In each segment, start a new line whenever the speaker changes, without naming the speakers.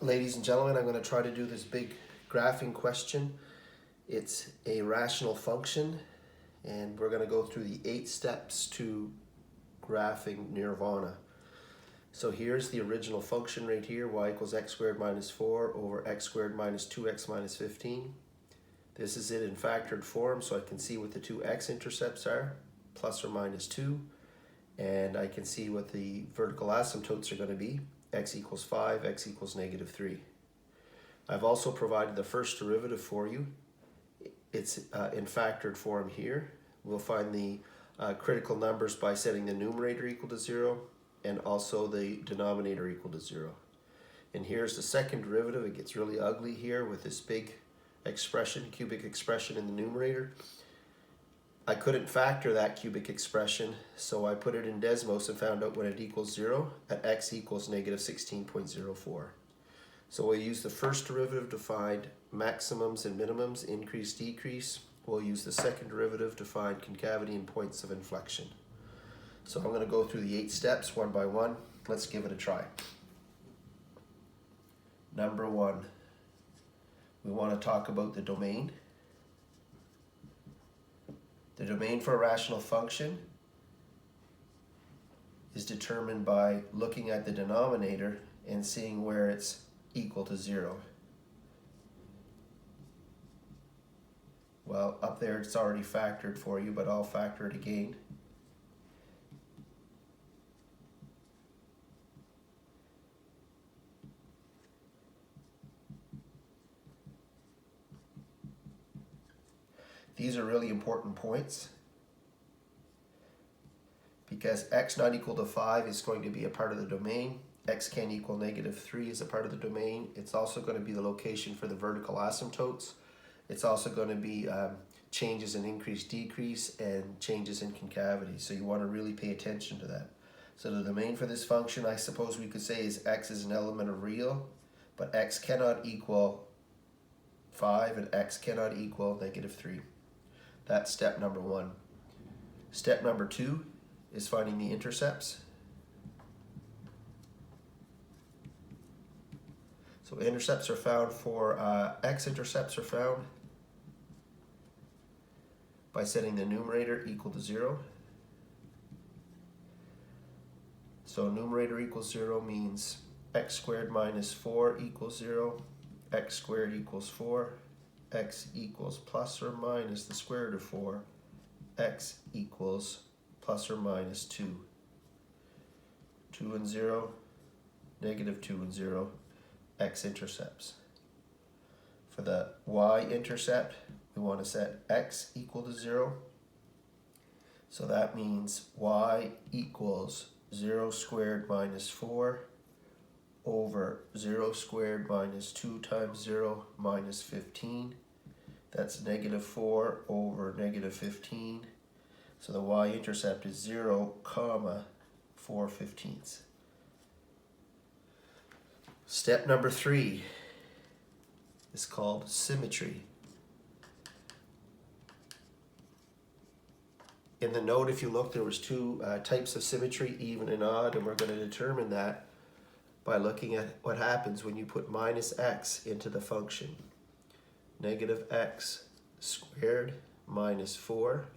Ladies and gentlemen, I'm going to try to do this big graphing question. It's a rational function, and we're going to go through the 8 steps to graphing nirvana. So here's the original function right here, y equals x squared minus 4 over x squared minus 2x minus 15. This is it in factored form, so I can see what the two x-intercepts are, plus or minus 2, and I can see what the vertical asymptotes are going to be, x equals 5, x equals negative 3. I've also provided the first derivative for you. It's in factored form here. We'll find the critical numbers by setting the numerator equal to 0 and also the denominator equal to 0. And here's the second derivative. It gets really ugly here with this big expression, cubic expression in the numerator. I couldn't factor that cubic expression, so I put it in Desmos and found out when it equals 0 at x equals negative 16.04. So we'll use the first derivative to find maximums and minimums, increase, decrease. We'll use the second derivative to find concavity and points of inflection. So I'm going to go through the 8 steps one by one. Let's give it a try. Number 1, we want to talk about the domain. The domain for a rational function is determined by looking at the denominator and seeing where it's equal to 0. Well, up there it's already factored for you, but I'll factor it again. These are really important points because x not equal to 5 is going to be a part of the domain. X can equal negative 3 is a part of the domain. It's also going to be the location for the vertical asymptotes. It's also going to be changes in increase, decrease, and changes in concavity. So you want to really pay attention to that. So the domain for this function, I suppose we could say, is x is an element of real, but x cannot equal 5 and x cannot equal negative 3. That's step number 1. Step number 2 is finding the intercepts. So intercepts are found for, x-intercepts are found by setting the numerator equal to 0. So numerator equals 0 means x squared minus 4 equals 0, x squared equals 4, x equals plus or minus the square root of 4, x equals plus or minus 2. 2 and 0, negative 2 and 0, x-intercepts. For the y-intercept, we want to set x equal to 0. So that means y equals 0 squared minus 4 over 0 squared minus 2 times 0 minus 15. That's negative 4 over negative 15. So the y-intercept is 0, comma 4/15. Step number 3 is called symmetry. In the note, if you look, there was 2 types of symmetry, even and odd, and we're going to determine that by looking at what happens when you put minus x into the function. Negative x squared minus 4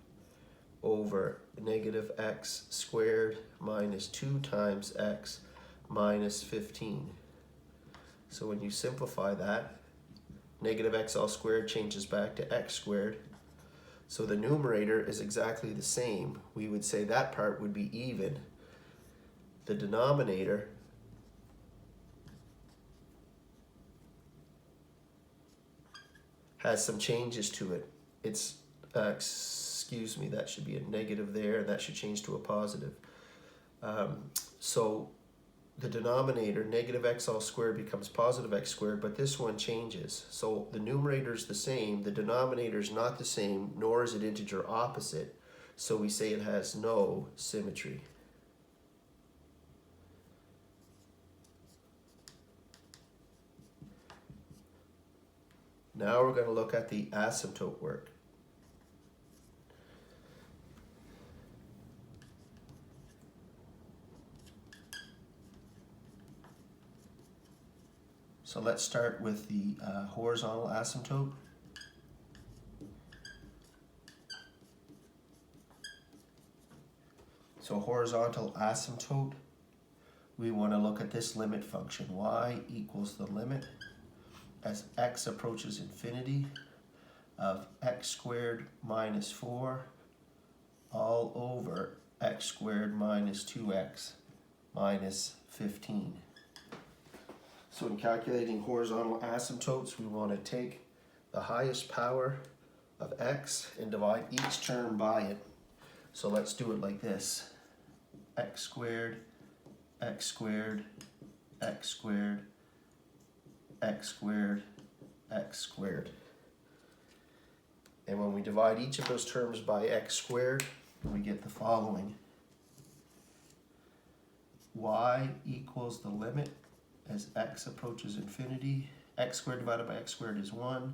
over negative x squared minus 2 times x minus 15. So when you simplify that, negative x all squared changes back to x squared. So the numerator is exactly the same. We would say that part would be even. The denominator has some changes to it. It's, excuse me, that should be a negative there, and that should change to a positive. So the denominator, negative x all squared, becomes positive x squared, but this one changes. So the numerator is the same, the denominator is not the same, nor is it integer opposite. So we say it has no symmetry. Now we're going to look at the asymptote work. So let's start with the horizontal asymptote. So horizontal asymptote, we want to look at this limit function. Y equals the limit as x approaches infinity of x squared minus 4 all over x squared minus 2x minus 15. So in calculating horizontal asymptotes, we want to take the highest power of x and divide each term by it. So let's do it like this. X squared, x squared, x squared, x squared, x squared. And when we divide each of those terms by x squared, we get the following. Y equals the limit as x approaches infinity. X squared divided by x squared is 1,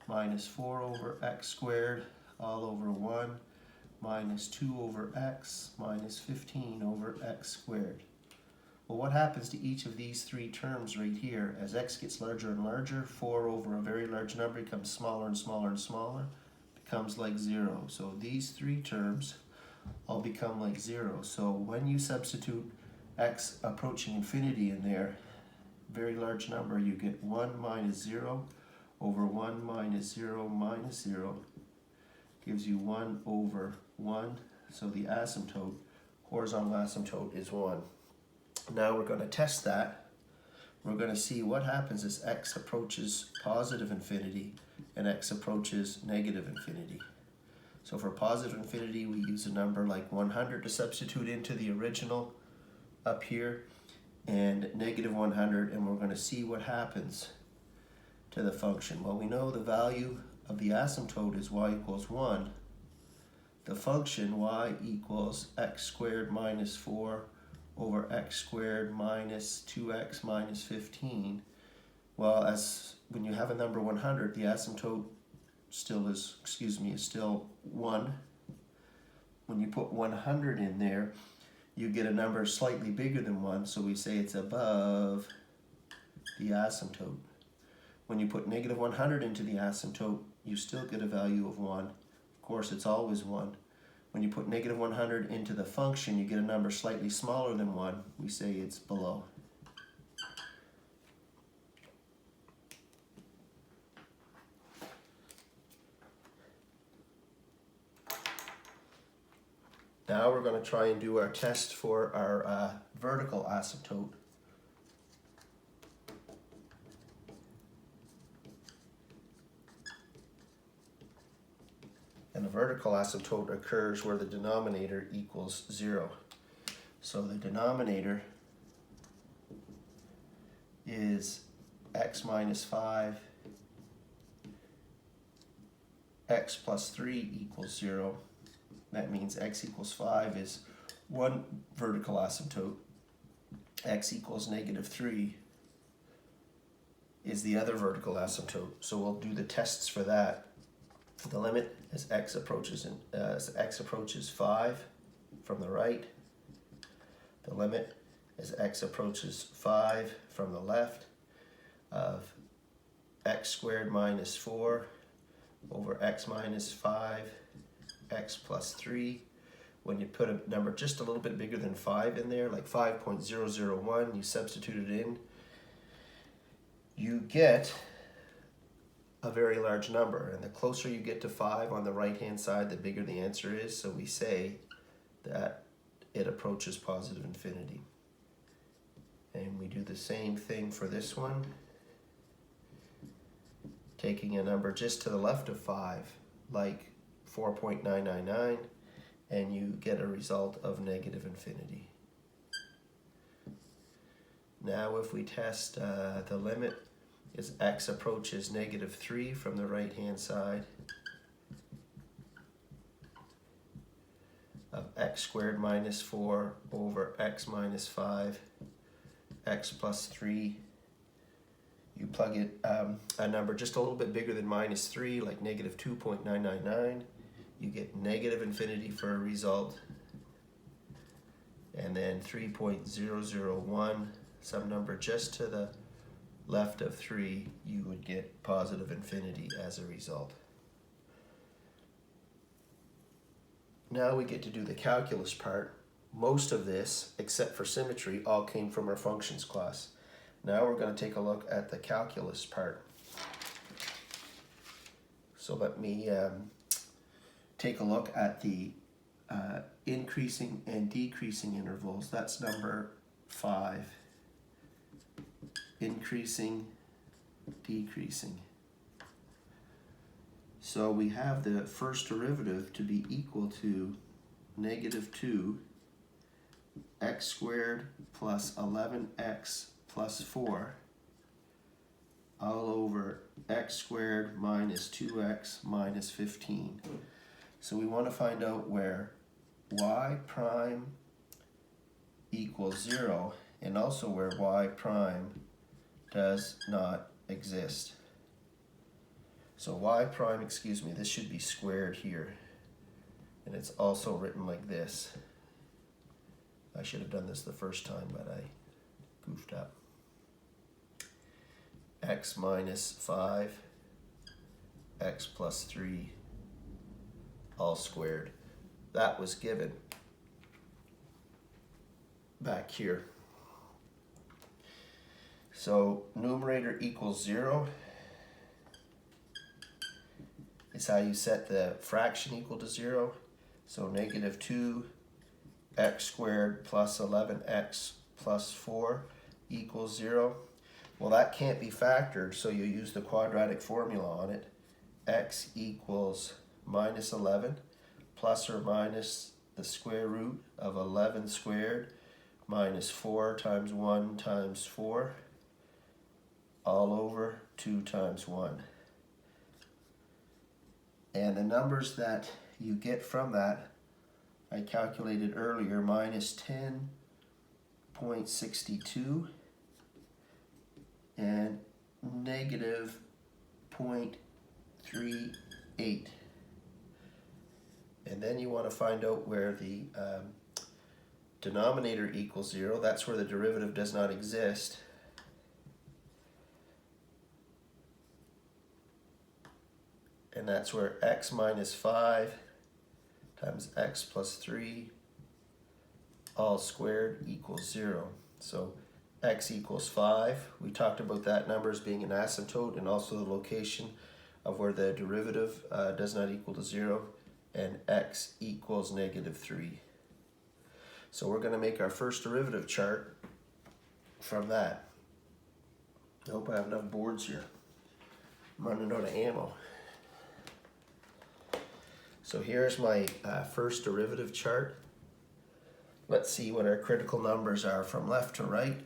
minus 4 over x squared all over 1, minus 2 over x, minus 15 over x squared. Well, what happens to each of these three terms right here? As x gets larger and larger, 4 over a very large number becomes smaller and smaller and smaller, becomes like 0. So these three terms all become like 0. So when you substitute x approaching infinity in there, very large number, you get 1 minus 0 over 1 minus 0 minus 0 gives you 1 over 1. So the asymptote, horizontal asymptote, is 1. Now we're going to test that. We're going to see what happens as x approaches positive infinity and x approaches negative infinity. So for positive infinity, we use a number like 100 to substitute into the original up here, and negative 100, and we're going to see what happens to the function. Well, we know the value of the asymptote is y equals 1. The function y equals x squared minus 4 over x squared minus 2x minus 15. Well, as when you have a number 100, the asymptote still is still 1. When you put 100 in there, you get a number slightly bigger than 1, so we say it's above the asymptote. When you put negative 100 into the asymptote, you still get a value of 1. Of course, it's always 1. When you put negative 100 into the function, you get a number slightly smaller than 1. We say it's below. Now we're going to try and do our test for our vertical asymptote. And the vertical asymptote occurs where the denominator equals 0. So the denominator is x minus 5, x plus 3 equals 0. That means x equals 5 is one vertical asymptote. X equals negative 3 is the other vertical asymptote. So we'll do the tests for that. The limit as x approaches 5 from the right. The limit as x approaches 5 from the left of x squared minus 4 over x minus 5, x plus 3. When you put a number just a little bit bigger than 5 in there, like 5.001, you substitute it in, you get a very large number. And the closer you get to 5 on the right-hand side, the bigger the answer is. So we say that it approaches positive infinity. And we do the same thing for this one. Taking a number just to the left of 5, like 4.999, and you get a result of negative infinity. Now if we test the limit as x approaches negative 3 from the right hand side of x squared minus 4 over x minus 5, x plus 3, you plug it a number just a little bit bigger than minus 3, like negative 2.999. You get negative infinity for a result. And then 3.001, some number just to the left of 3, you would get positive infinity as a result. Now we get to do the calculus part. Most of this, except for symmetry, all came from our functions class. Now we're going to take a look at the calculus part. So let me take a look at the increasing and decreasing intervals. That's number 5. Increasing, decreasing. So we have the first derivative to be equal to negative 2 x squared plus 11x plus 4 all over x squared minus 2x minus 15. So we want to find out where y prime equals 0 and also where y prime does not exist. So y prime, excuse me, this should be squared here. And it's also written like this. I should have done this the first time, but I goofed up. X minus 5, x plus 3, all squared. That was given back here. So numerator equals 0 is how you set the fraction equal to 0. So negative 2 x squared plus 11x plus 4 equals 0. Well, that can't be factored, so you use the quadratic formula on it. X equals minus 11 plus or minus the square root of 11 squared minus 4 times 1 times 4 all over 2 times 1. And the numbers that you get from that, I calculated earlier, minus 10.62 and negative 0.38. And then you want to find out where the denominator equals 0. That's where the derivative does not exist. And that's where x minus 5 times x plus 3 all squared equals 0. So x equals 5. We talked about that number as being an asymptote and also the location of where the derivative does not equal to 0. And x equals negative 3. So we're going to make our first derivative chart from that. I hope I have enough boards here. I'm running out of ammo. So here's my first derivative chart. Let's see what our critical numbers are from left to right.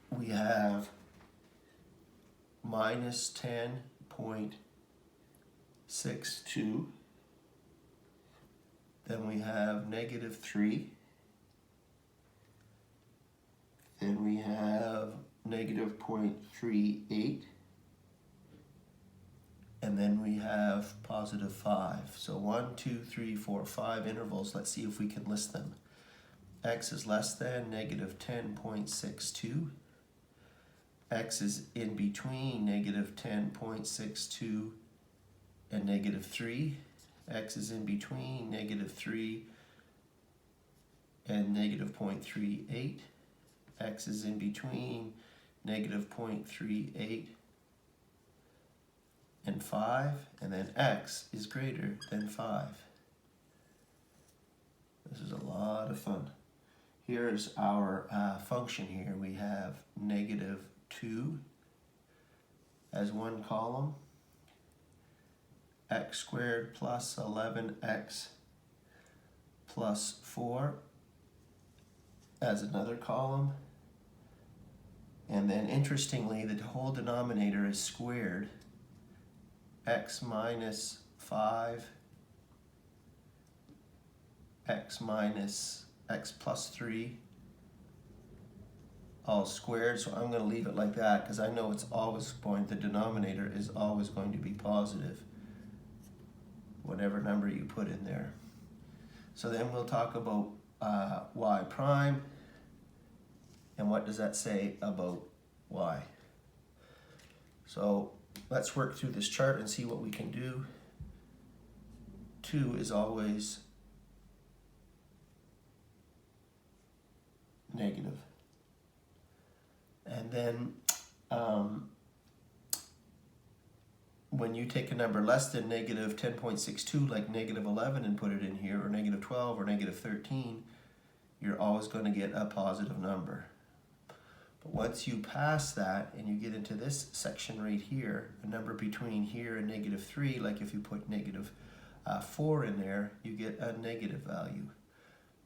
We have minus 10.62. Then we have negative 3. Then we have negative 0.38. And then we have positive 5. So 1, 2, 3, 4, 5 intervals. Let's see if we can list them. X is less than negative 10.62. X is in between negative 10.62 and negative 3. X is in between negative 3 and negative 0.38. X is in between negative 0.38 and 5, and then x is greater than 5. This is a lot of fun. Here's our function here. We have negative 2 as one column, x squared plus 11x plus 4 as another column. And then interestingly, the whole denominator is squared. X minus 5, x minus x plus 3, all squared. So I'm going to leave it like that because I know it's always going, the denominator is always going to be positive, whatever number you put in there. So then we'll talk about y prime, and what does that say about y? So let's work through this chart and see what we can do. 2 is always negative. And then when you take a number less than negative 10.62, like negative 11, and put it in here, or negative 12, or negative 13, you're always going to get a positive number. But once you pass that and you get into this section right here, a number between here and negative 3, like if you put negative 4 in there, you get a negative value.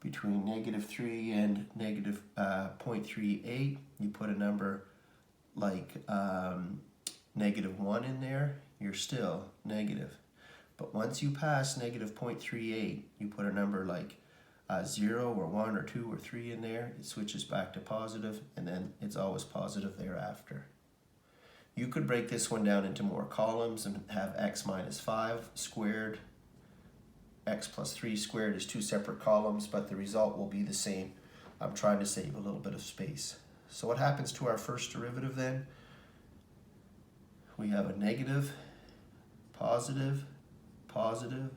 Between negative 3 and negative 0.38, you put a number like negative 1 in there, you're still negative. But once you pass negative 0.38, you put a number like 0 or 1 or 2 or 3 in there, it switches back to positive, and then it's always positive thereafter. You could break this one down into more columns and have x minus 5 squared, x plus 3 squared is 2 separate columns, but the result will be the same. I'm trying to save a little bit of space. So what happens to our first derivative then? We have a negative, positive, positive,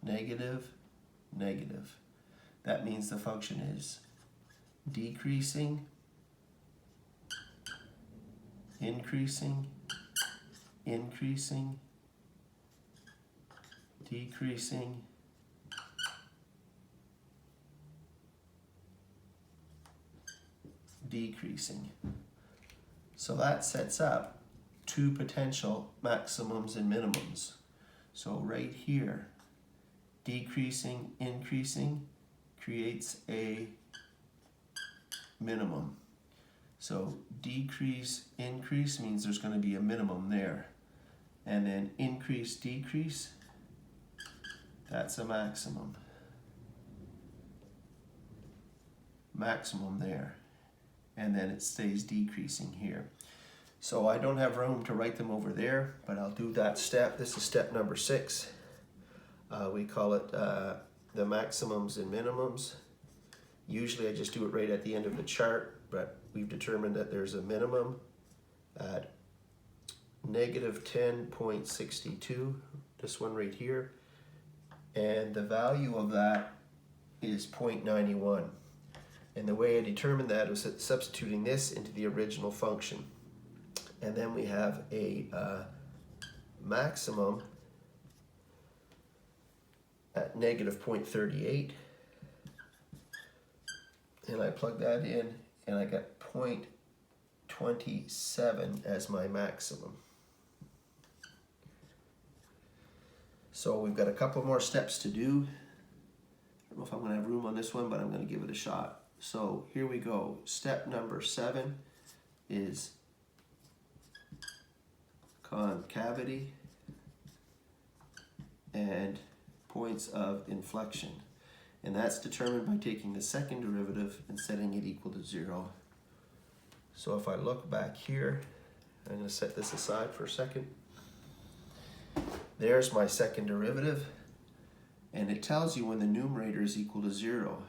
negative, negative. That means the function is decreasing, increasing, increasing, decreasing, decreasing. So that sets up 2 potential maximums and minimums. So right here, decreasing, increasing creates a minimum. So decrease, increase means there's going to be a minimum there. And then increase, decrease, that's a maximum. Maximum there. And then it stays decreasing here. So I don't have room to write them over there, but I'll do that step. This is step number 6. We call it the maximums and minimums. Usually I just do it right at the end of the chart, but we've determined that there's a minimum at negative 10.62, this one right here, and the value of that is 0.91. And the way I determined that was substituting this into the original function. And then we have a maximum at negative 0.38. And I plug that in, and I got 0.27 as my maximum. So we've got a couple more steps to do. I don't know if I'm going to have room on this one, but I'm going to give it a shot. So here we go. Step number 7 is concavity and points of inflection. And that's determined by taking the second derivative and setting it equal to 0. So if I look back here, I'm going to set this aside for a second. There's my second derivative, and it tells you when the numerator is equal to 0.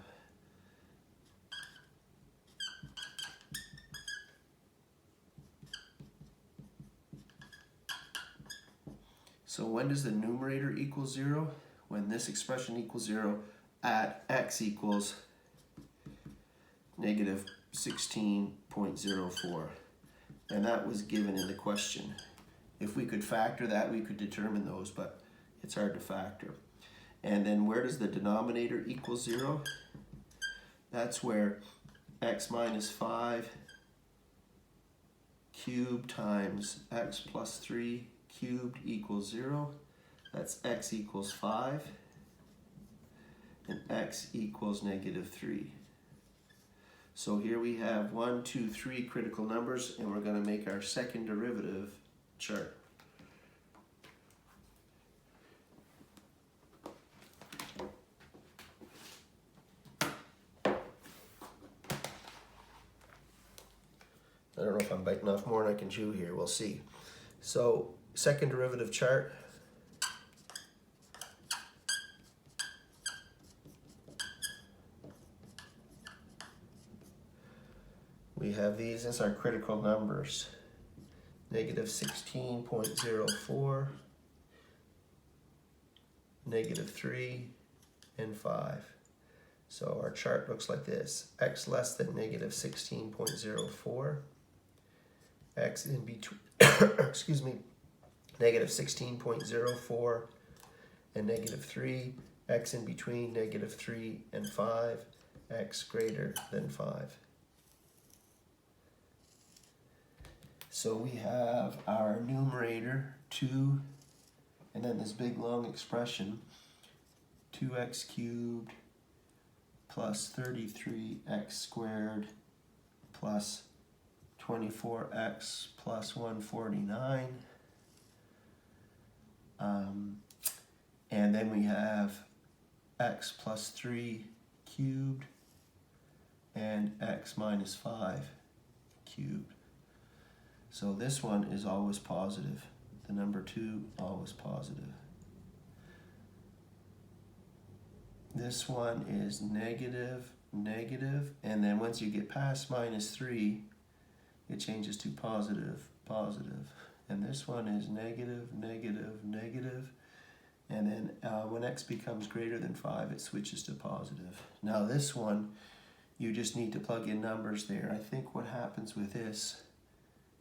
So when does the numerator equal 0? When this expression equals 0 at x equals negative 16.04. And that was given in the question. If we could factor that, we could determine those, but it's hard to factor. And then where does the denominator equal 0? That's where x minus 5 cubed times x plus 3 cubed equals 0. That's x equals 5. And x equals negative 3. So here we have 1, 2, 3 critical numbers, and we're going to make our second derivative chart. I don't know if I'm biting off more than I can chew here. We'll see. So second derivative chart. We have these as our critical numbers. negative 16.04, negative 3, and 5. So our chart looks like this. X less than negative 16.04, X in between, excuse me, negative 16.04 and negative 3, X in between negative 3 and 5, X greater than 5. So we have our numerator 2, and then this big long expression, 2x cubed plus 33x squared plus 24x plus 149. And then we have x plus 3 cubed and x minus 5 cubed. So this one is always positive. The number 2, always positive. This one is negative, negative, and then once you get past minus 3, it changes to positive, positive. And this one is negative, negative, negative. And then when x becomes greater than 5, it switches to positive. Now this one, you just need to plug in numbers there. I think what happens with this,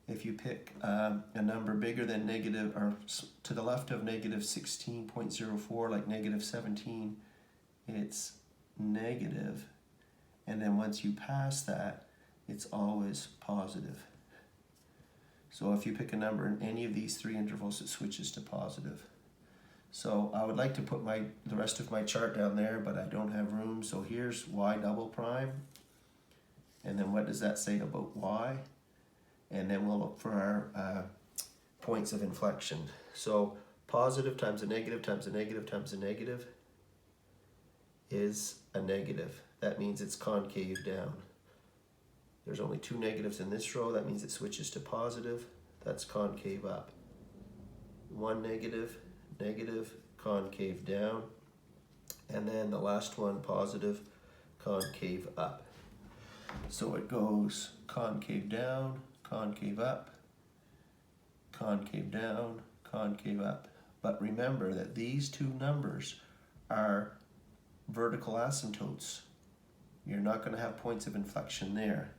if you pick a number bigger than negative, or to the left of negative 16.04, like negative 17, it's negative. And then once you pass that, it's always positive. So if you pick a number in any of these 3 intervals, it switches to positive. So I would like to put the rest of my chart down there, but I don't have room. So here's y double prime. And then what does that say about y? And then we'll look for our points of inflection. So positive times a negative times a negative times a negative is a negative. That means it's concave down. There's only 2 negatives in this row. That means it switches to positive. That's concave up. 1 negative, negative, concave down. And then the last one, positive, concave up. So it goes concave down, concave up, concave down, concave up. But remember that these 2 numbers are vertical asymptotes. You're not going to have points of inflection there.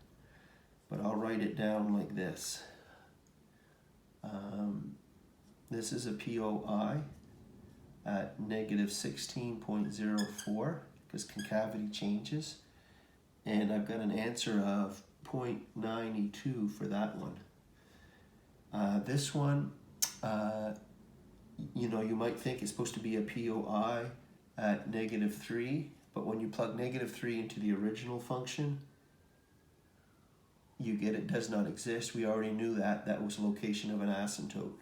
But I'll write it down like this. This is a POI at negative 16.04 because concavity changes. And I've got an answer of 0.92 for that one. This one, you know, you might think it's supposed to be a POI at negative 3, but when you plug negative 3 into the original function, you get it does not exist. We already knew that. That was location of an asymptote.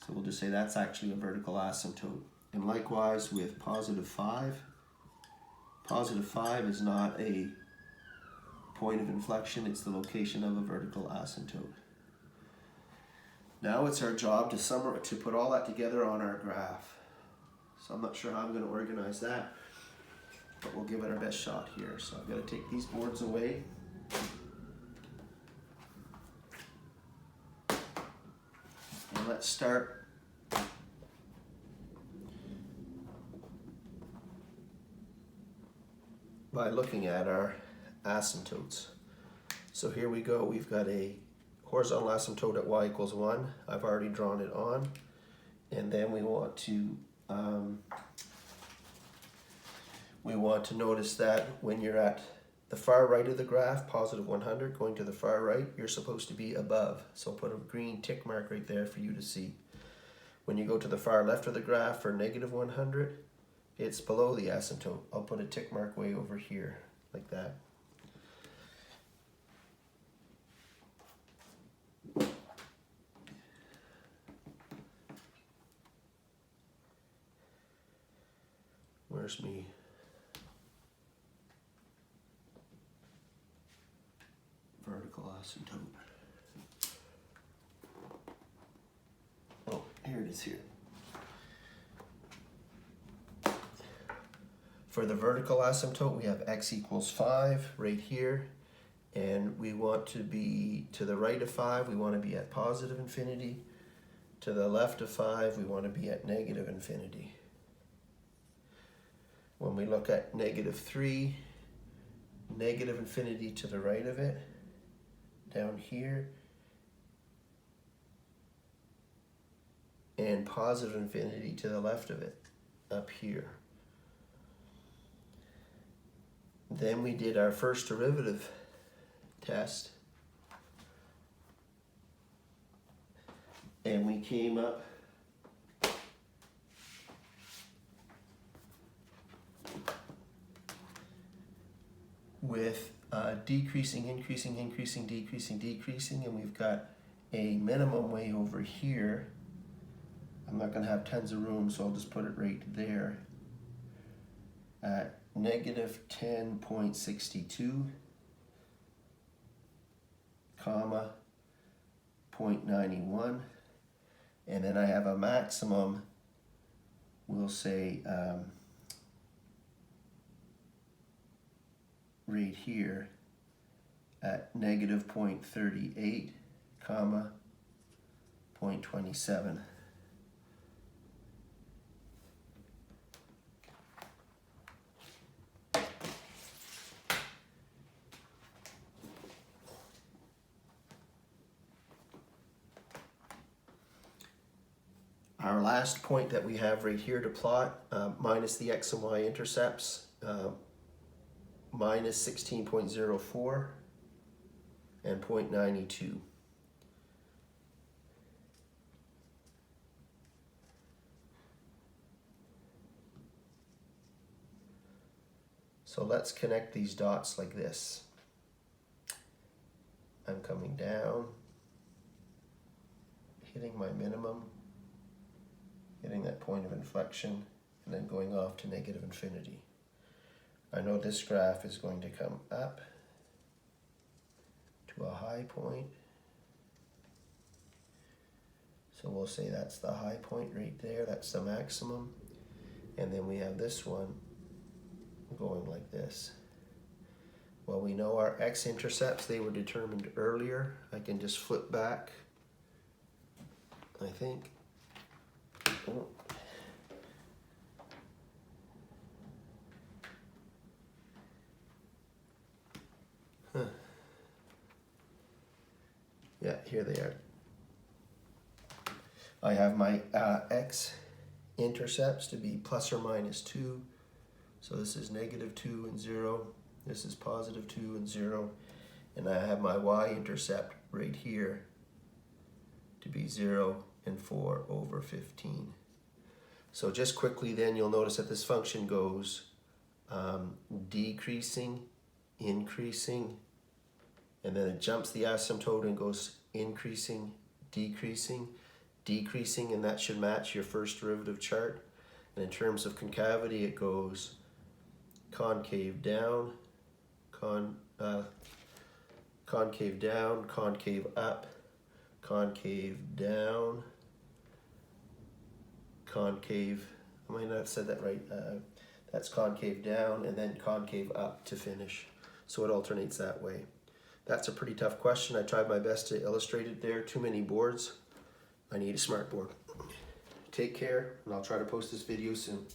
So we'll just say that's actually a vertical asymptote. And likewise with positive 5. Positive 5 is not a point of inflection. It's the location of a vertical asymptote. Now it's our job to put all that together on our graph. So I'm not sure how I'm going to organize that, but we'll give it our best shot here. So I've got to take these boards away. And let's start by looking at our asymptotes. So here we go. We've got a horizontal asymptote at y equals 1. I've already drawn it on. And then we want to notice that when you're at the far right of the graph, positive 100, going to the far right, you're supposed to be above. So put a green tick mark right there for you to see. When you go to the far left of the graph for negative 100, it's below the asymptote. I'll put a tick mark way over here, like that. Where's me? Vertical asymptote. Oh, here it is here. For the vertical asymptote, we have x equals 5 right here. And we want to be to the right of 5, we want to be at positive infinity. To the left of 5, we want to be at negative infinity. When we look at -3, negative infinity to the right of it, down here, and positive infinity to the left of it, up here. Then we did our first derivative test, and we came up with decreasing, increasing, increasing, decreasing, decreasing, and we've got a minimum way over here. I'm not going to have tons of room, so I'll just put it right there at -10.62, comma 0.91, and then I have a maximum, we'll say right here at -0.38, comma 0.27. Our last point that we have right here to plot, minus the x and y intercepts, minus 16.04 and 0.92. So let's connect these dots like this. I'm coming down, hitting my minimum, hitting that point of inflection, and then going off to negative infinity. I know this graph is going to come up to a high point. So we'll say that's the high point right there, that's the maximum. And then we have this one going like this. Well, we know our x-intercepts, they were determined earlier. I can just flip back, I think. Oh. Huh. Yeah, here they are. I have my x-intercepts to be plus or minus 2. So this is -2 and 0. This is +2 and 0. And I have my y-intercept right here to be 0 and 4/15. So just quickly then, you'll notice that this function goes decreasing, increasing, and then it jumps the asymptote and goes increasing, decreasing, decreasing, and that should match your first derivative chart. And in terms of concavity, it goes concave down, concave down, concave up, concave down, concave, I might not have said that right, that's concave down, and then concave up to finish. So it alternates that way. That's a pretty tough question. I tried my best to illustrate it there. Too many boards. I need a smart board. Take care, and I'll try to post this video soon.